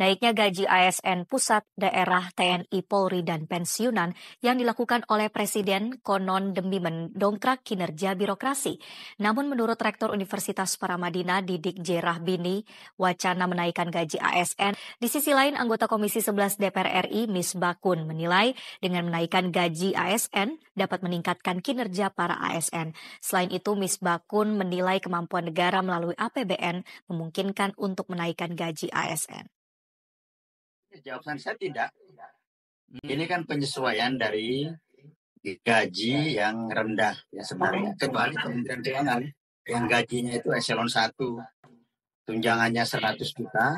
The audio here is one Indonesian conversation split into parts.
Naiknya gaji ASN pusat, daerah, TNI, Polri, dan pensiunan yang dilakukan oleh Presiden konon demi mendongkrak kinerja birokrasi. Namun menurut Rektor Universitas Paramadina Didik J. Rahbini, wacana menaikkan gaji ASN, di sisi lain anggota Komisi 11 DPR RI Miss Bakun menilai dengan menaikkan gaji ASN dapat meningkatkan kinerja para ASN. Selain itu, Miss Bakun menilai kemampuan negara melalui APBN memungkinkan untuk menaikkan gaji ASN. Jawaban saya tidak. Ini kan penyesuaian dari gaji yang rendah ya sebenarnya. Kecuali Kementerian Keuangan yang gajinya itu eselon 1, tunjangannya 100 juta,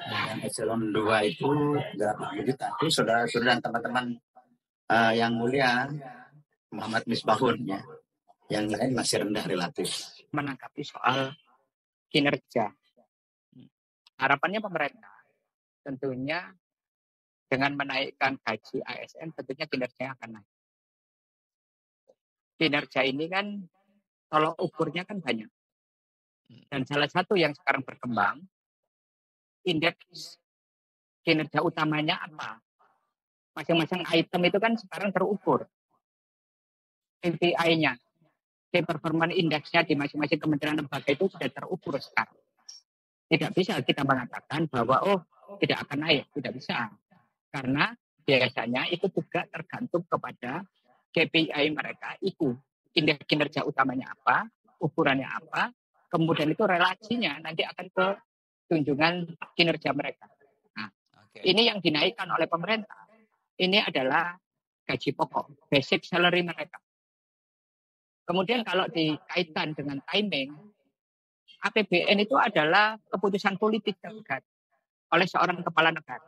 dan eselon 2 itu 80 juta. Itu saudara-saudara dan teman-teman yang mulia Muhammad Misbahun ya. Yang lain masih rendah relatif. Menanggapi soal kinerja. Harapannya pemerintah tentunya dengan menaikkan gaji ASN tentunya kinerjanya akan naik. Kinerja ini kan kalau ukurnya kan banyak. Dan salah satu yang sekarang berkembang, indeks kinerja utamanya apa? Masing-masing item itu kan sekarang terukur. KPI-nya, Key Performance Index-nya di masing-masing kementerian lembaga itu sudah terukur sekarang. Tidak bisa kita mengatakan bahwa tidak akan naik, tidak bisa. Karena biasanya itu juga tergantung kepada KPI mereka itu. Indeks kinerja utamanya apa, ukurannya apa, kemudian itu relasinya nanti akan ke tunjangan kinerja mereka. Nah, ini yang dinaikkan oleh pemerintah. Ini adalah gaji pokok, basic salary mereka. Kemudian kalau dikaitkan dengan timing, APBN itu adalah keputusan politik terkait oleh seorang kepala negara.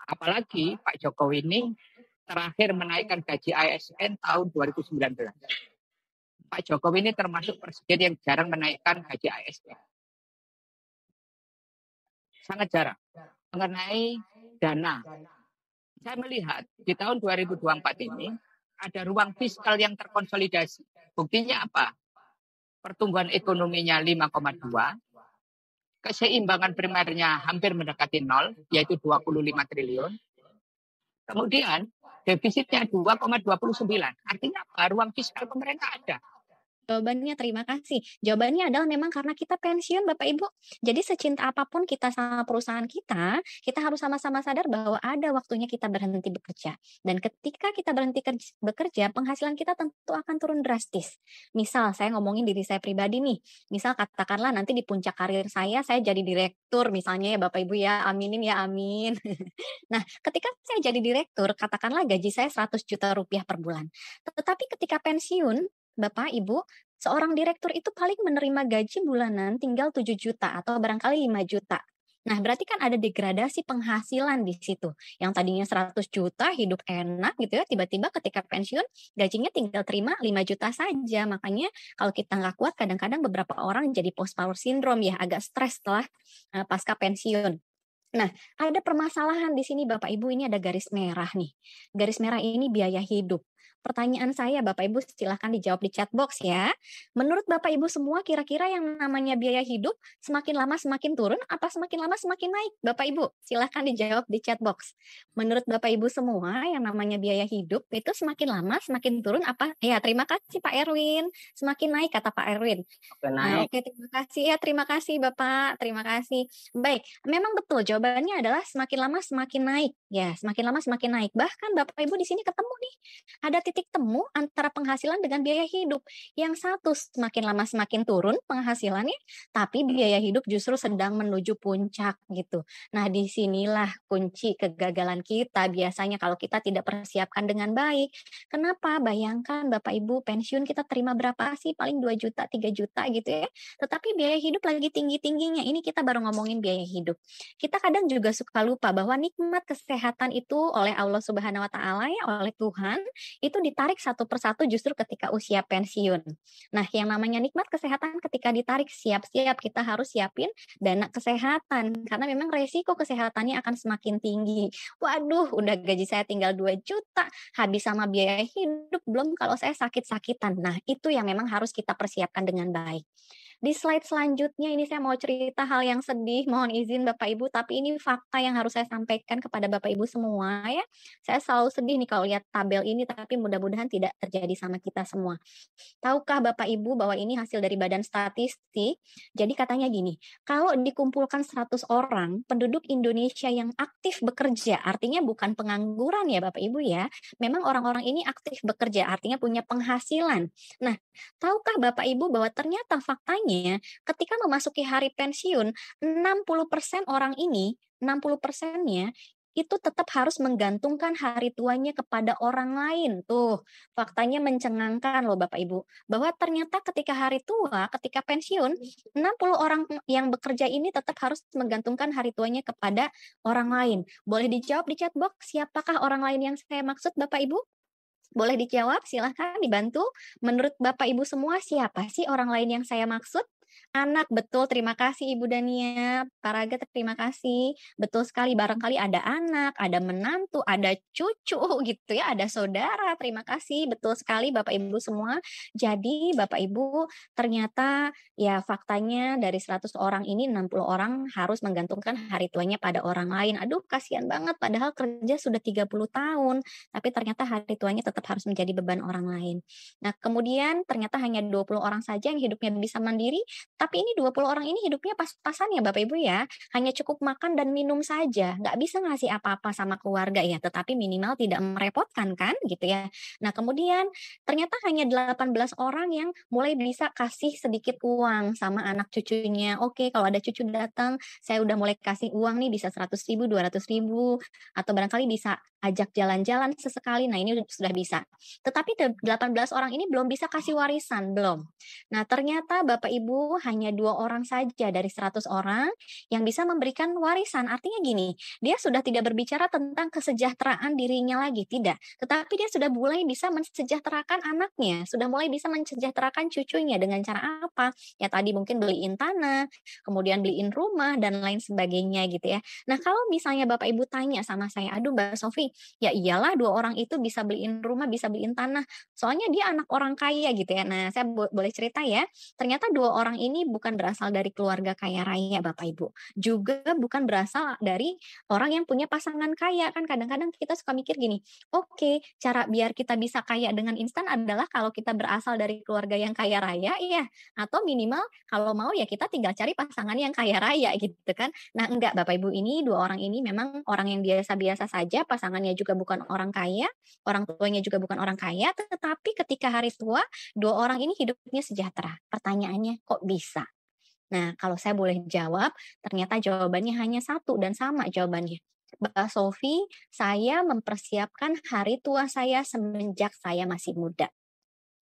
Apalagi Pak Jokowi ini terakhir menaikkan gaji ASN tahun 2019. Pak Jokowi ini termasuk presiden yang jarang menaikkan gaji ASN. Sangat jarang. Mengenai dana. Saya melihat di tahun 2024 ini ada ruang fiskal yang terkonsolidasi. Buktinya apa? Pertumbuhan ekonominya 5,2. Keseimbangan primernya hampir mendekati 0, yaitu 25 triliun. Kemudian defisitnya 2,29. Artinya apa? Ruang fiskal pemerintah ada. Jawabannya terima kasih. Jawabannya adalah memang karena kita pensiun Bapak Ibu. Jadi secinta apapun kita sama perusahaan kita harus sama-sama sadar bahwa ada waktunya kita berhenti bekerja. Dan ketika kita berhenti bekerja, penghasilan kita tentu akan turun drastis. Misal saya ngomongin diri saya pribadi nih. Misal katakanlah nanti di puncak karir saya jadi direktur misalnya ya Bapak Ibu ya. Aminin ya, amin. Nah, ketika saya jadi direktur, katakanlah gaji saya 100 juta rupiah per bulan. Tetapi ketika pensiun, Bapak, Ibu, seorang direktur itu paling menerima gaji bulanan tinggal 7 juta atau barangkali 5 juta. Nah, berarti kan ada degradasi penghasilan di situ. Yang tadinya 100 juta hidup enak gitu ya, tiba-tiba ketika pensiun gajinya tinggal terima 5 juta saja. Makanya kalau kita nggak kuat kadang-kadang beberapa orang jadi post power syndrome ya, agak stres setelah pasca pensiun. Nah, ada permasalahan di sini Bapak Ibu, ini ada garis merah nih. Garis merah ini biaya hidup. Pertanyaan saya Bapak Ibu silahkan dijawab di chat box ya. Menurut Bapak Ibu semua kira-kira yang namanya biaya hidup semakin lama semakin turun apa semakin lama semakin naik? Bapak Ibu silahkan dijawab di chat box. Menurut Bapak Ibu semua yang namanya biaya hidup itu semakin lama semakin turun apa? Ya terima kasih Pak Erwin. Semakin naik kata Pak Erwin. Oke, terima kasih ya, terima kasih Bapak, terima kasih. Baik, memang betul jawabannya adalah semakin lama semakin naik. Ya, semakin lama semakin naik. Bahkan Bapak Ibu di sini ketemu nih, ada titik temu antara penghasilan dengan biaya hidup. Yang satu semakin lama semakin turun penghasilannya, tapi biaya hidup justru sedang menuju puncak gitu. Nah, disinilah kunci kegagalan kita biasanya kalau kita tidak persiapkan dengan baik. Kenapa? Bayangkan Bapak Ibu pensiun kita terima berapa sih? Paling 2 juta, 3 juta gitu ya. Tetapi biaya hidup lagi tinggi-tingginya. Ini kita baru ngomongin biaya hidup. Kita kadang juga suka lupa bahwa nikmat kesehatan itu oleh Allah Subhanahu wa taala ya, oleh Tuhan, itu ditarik satu persatu justru ketika usia pensiun. Nah, yang namanya nikmat kesehatan ketika ditarik siap-siap kita harus siapin dana kesehatan karena memang resiko kesehatannya akan semakin tinggi. Waduh, udah gaji saya tinggal 2 juta, habis sama biaya hidup belum kalau saya sakit-sakitan. Nah, itu yang memang harus kita persiapkan dengan baik. Di slide selanjutnya ini saya mau cerita hal yang sedih, mohon izin Bapak Ibu, tapi ini fakta yang harus saya sampaikan kepada Bapak Ibu semua ya. Saya selalu sedih nih kalau lihat tabel ini, tapi mudah-mudahan tidak terjadi sama kita semua. Tahukah Bapak Ibu bahwa ini hasil dari Badan Statistik? Jadi katanya gini, kalau dikumpulkan 100 orang, penduduk Indonesia yang aktif bekerja, artinya bukan pengangguran ya Bapak Ibu ya, memang orang-orang ini aktif bekerja, artinya punya penghasilan. Nah, tahukah Bapak Ibu bahwa ternyata faktanya ketika memasuki hari pensiun, 60% orang ini, 60%-nya itu tetap harus menggantungkan hari tuanya kepada orang lain. Tuh, faktanya mencengangkan loh Bapak Ibu, bahwa ternyata ketika hari tua, ketika pensiun, 60 orang yang bekerja ini tetap harus menggantungkan hari tuanya kepada orang lain. Boleh dijawab di chat box siapakah orang lain yang saya maksud Bapak Ibu? Boleh dijawab, silahkan dibantu. Menurut Bapak Ibu semua, siapa sih orang lain yang saya maksud? Anak, betul. Terima kasih Ibu Dania. Paraga, terima kasih. Betul sekali, barangkali ada anak, ada menantu, ada cucu gitu ya, ada saudara. Terima kasih, betul sekali Bapak Ibu semua. Jadi Bapak Ibu, ternyata ya faktanya dari 100 orang ini 60 orang harus menggantungkan hari tuanya pada orang lain. Aduh, kasihan banget, padahal kerja sudah 30 tahun tapi ternyata hari tuanya tetap harus menjadi beban orang lain. Nah, kemudian ternyata hanya 20 orang saja yang hidupnya bisa mandiri, tapi ini 20 orang ini hidupnya pas-pasan ya Bapak Ibu ya, hanya cukup makan dan minum saja, nggak bisa ngasih apa-apa sama keluarga ya, tetapi minimal tidak merepotkan kan gitu ya. Nah, kemudian ternyata hanya 18 orang yang mulai bisa kasih sedikit uang sama anak cucunya. Oke, kalau ada cucu datang, saya udah mulai kasih uang nih bisa 100.000, 200.000, atau barangkali bisa ajak jalan-jalan sesekali. Nah, ini sudah bisa. Tetapi 18 orang ini belum bisa kasih warisan, belum. Nah, ternyata Bapak Ibu hanya 2 orang saja dari 100 orang yang bisa memberikan warisan. Artinya gini, dia sudah tidak berbicara tentang kesejahteraan dirinya lagi, tidak. Tetapi dia sudah mulai bisa mensejahterakan anaknya, sudah mulai bisa mensejahterakan cucunya dengan cara apa? Ya tadi mungkin beliin tanah, kemudian beliin rumah dan lain sebagainya gitu ya. Nah, kalau misalnya Bapak Ibu tanya sama saya, "Aduh Mbak Sofi, ya iyalah 2 orang itu bisa beliin rumah, bisa beliin tanah, soalnya dia anak orang kaya," gitu ya. Nah, saya boleh cerita ya, ternyata 2 orang ini bukan berasal dari keluarga kaya raya Bapak Ibu, juga bukan berasal dari orang yang punya pasangan kaya. Kan kadang-kadang kita suka mikir gini, oke, cara biar kita bisa kaya dengan instan adalah kalau kita berasal dari keluarga yang kaya raya, iya, atau minimal kalau mau ya kita tinggal cari pasangan yang kaya raya gitu kan. Nah, enggak Bapak Ibu, ini 2 orang ini memang orang yang biasa-biasa saja, pasangannya juga bukan orang kaya, orang tuanya juga bukan orang kaya, tetapi ketika hari tua, 2 orang ini hidupnya sejahtera. Pertanyaannya, kok bisa? Nah, kalau saya boleh jawab, ternyata jawabannya hanya satu dan sama jawabannya. Mbak Sofi, saya mempersiapkan hari tua saya semenjak saya masih muda.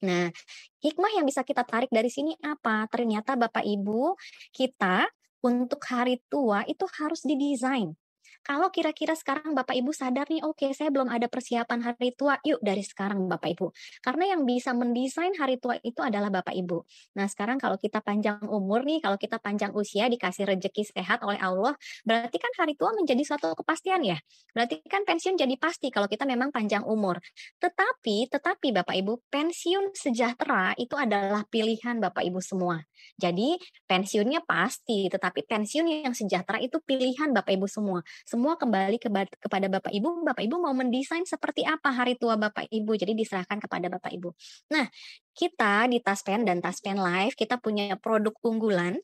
Nah, hikmah yang bisa kita tarik dari sini apa? Ternyata Bapak Ibu, kita untuk hari tua itu harus didesain. Kalau kira-kira sekarang Bapak Ibu sadar nih, oke saya belum ada persiapan hari tua, yuk dari sekarang Bapak Ibu. Karena yang bisa mendesain hari tua itu adalah Bapak Ibu. Nah sekarang kalau kita panjang umur nih, kalau kita panjang usia, dikasih rejeki sehat oleh Allah, berarti kan hari tua menjadi suatu kepastian ya. Berarti kan pensiun jadi pasti kalau kita memang panjang umur. Tetapi Bapak Ibu, pensiun sejahtera itu adalah pilihan Bapak Ibu semua. Jadi pensiunnya pasti, tetapi pensiun yang sejahtera itu pilihan Bapak Ibu semua. Semua kembali kepada Bapak Ibu mau mendesain seperti apa hari tua Bapak Ibu, jadi diserahkan kepada Bapak Ibu. Nah, kita di Taspen dan Taspen Live, kita punya produk unggulan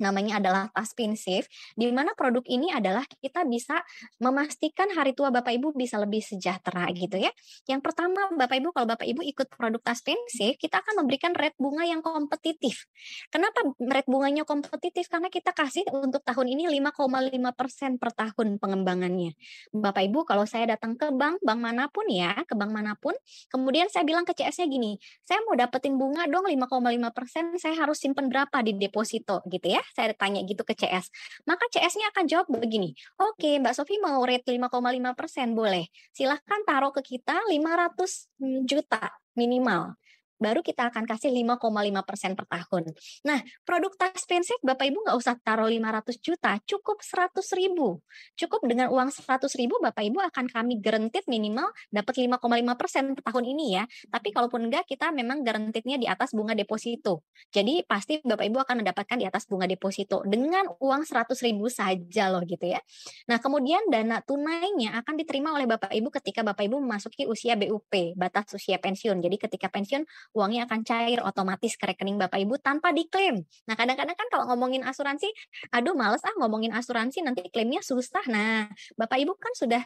namanya adalah Taspinsif, di mana produk ini adalah kita bisa memastikan hari tua Bapak Ibu bisa lebih sejahtera gitu ya. Yang pertama Bapak Ibu, kalau Bapak Ibu ikut produk Taspinsif, kita akan memberikan rate bunga yang kompetitif. Kenapa rate bunganya kompetitif? Karena kita kasih untuk tahun ini 5,5% per tahun pengembangannya. Bapak Ibu, kalau saya datang ke bank manapun ya, ke bank manapun, kemudian saya bilang ke CS-nya gini, saya mau dapetin bunga dong 5,5%, saya harus simpen berapa di deposito gitu ya. Saya tanya gitu ke CS. Maka CS-nya akan jawab begini, oke Mbak Sofi mau rate 5,5%, boleh. Silahkan taruh ke kita 500 juta minimal. baru kita akan kasih 5,5% per tahun. Nah, produk tas pensiun Bapak Ibu nggak usah taruh 500 juta, cukup 100.000. Cukup dengan uang 100.000 Bapak Ibu akan kami guaranteed minimal dapat 5,5% per tahun ini ya. Tapi kalaupun enggak, kita memang guaranteednya di atas bunga deposito. Jadi pasti Bapak Ibu akan mendapatkan di atas bunga deposito dengan uang 100.000 saja loh gitu ya. Nah, kemudian dana tunainya akan diterima oleh Bapak Ibu ketika Bapak Ibu memasuki usia BUP, batas usia pensiun. Jadi ketika pensiun, uangnya akan cair otomatis ke rekening Bapak Ibu tanpa diklaim. Nah, kadang-kadang kan kalau ngomongin asuransi, aduh males ngomongin asuransi nanti klaimnya susah. Nah, Bapak Ibu kan sudah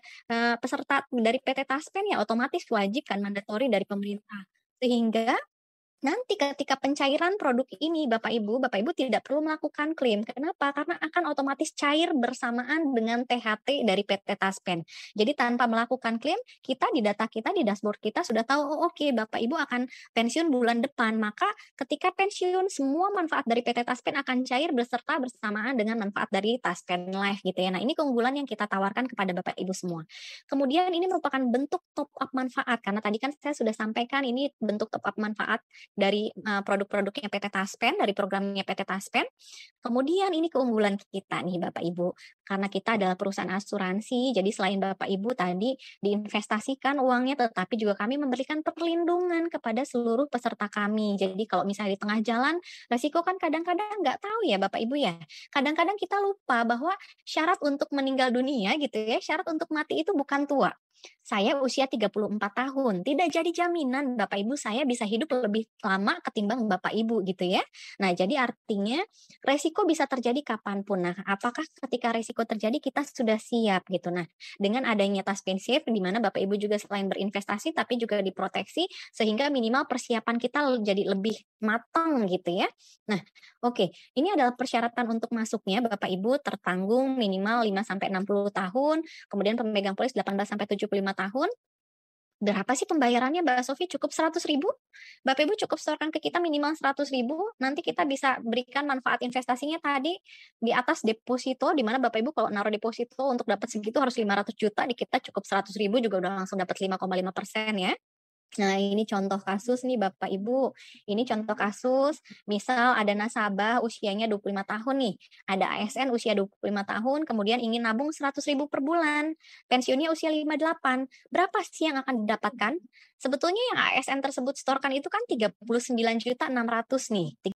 peserta dari PT Taspen ya otomatis wajib kan mandatori dari pemerintah. Sehingga nanti ketika pencairan produk ini Bapak Ibu tidak perlu melakukan klaim. Kenapa? Karena akan otomatis cair bersamaan dengan THT dari PT Taspen. Jadi tanpa melakukan klaim, kita di data kita di dashboard kita sudah tahu, oh oke, Bapak Ibu akan pensiun bulan depan. Maka ketika pensiun semua manfaat dari PT Taspen akan cair beserta bersamaan dengan manfaat dari Taspen Life gitu ya. Nah, ini keunggulan yang kita tawarkan kepada Bapak Ibu semua. Kemudian ini merupakan bentuk top up manfaat karena tadi kan saya sudah sampaikan ini bentuk top up manfaat dari produk-produknya PT Taspen, dari programnya PT Taspen. Kemudian ini keunggulan kita nih Bapak Ibu, karena kita adalah perusahaan asuransi, jadi selain Bapak Ibu tadi diinvestasikan uangnya, tetapi juga kami memberikan perlindungan kepada seluruh peserta kami. Jadi kalau misalnya di tengah jalan, resiko kan kadang-kadang nggak tahu ya Bapak Ibu ya. Kadang-kadang kita lupa bahwa syarat untuk meninggal dunia gitu ya, syarat untuk mati itu bukan tua. Saya usia 34 tahun, tidak jadi jaminan Bapak Ibu saya bisa hidup lebih lama ketimbang Bapak Ibu gitu ya. Nah, jadi artinya resiko bisa terjadi kapanpun. Nah, apakah ketika resiko terjadi kita sudah siap gitu. Nah, dengan adanya Taspen Safe di mana Bapak Ibu juga selain berinvestasi tapi juga diproteksi sehingga minimal persiapan kita jadi lebih matang gitu ya. Nah, oke, ini adalah persyaratan untuk masuknya Bapak Ibu tertanggung minimal 5 sampai 60 tahun, kemudian pemegang polis 18 sampai 75 tahun. Berapa sih pembayarannya Mbak Sofi? Cukup 100.000? Bapak Ibu cukup setorkan ke kita minimal 100.000, nanti kita bisa berikan manfaat investasinya tadi di atas deposito, di mana Bapak Ibu kalau naruh deposito untuk dapat segitu harus 500 juta, di kita cukup 100.000 juga udah langsung dapat 5,5% ya. Nah, ini contoh kasus nih Bapak Ibu. Ini contoh kasus, misal ada nasabah usianya 25 tahun nih. Ada ASN usia 25 tahun, kemudian ingin nabung 100.000 per bulan. Pensiunnya usia 58. Berapa sih yang akan didapatkan? Sebetulnya yang ASN tersebut setorkan itu kan 39.600.000 nih.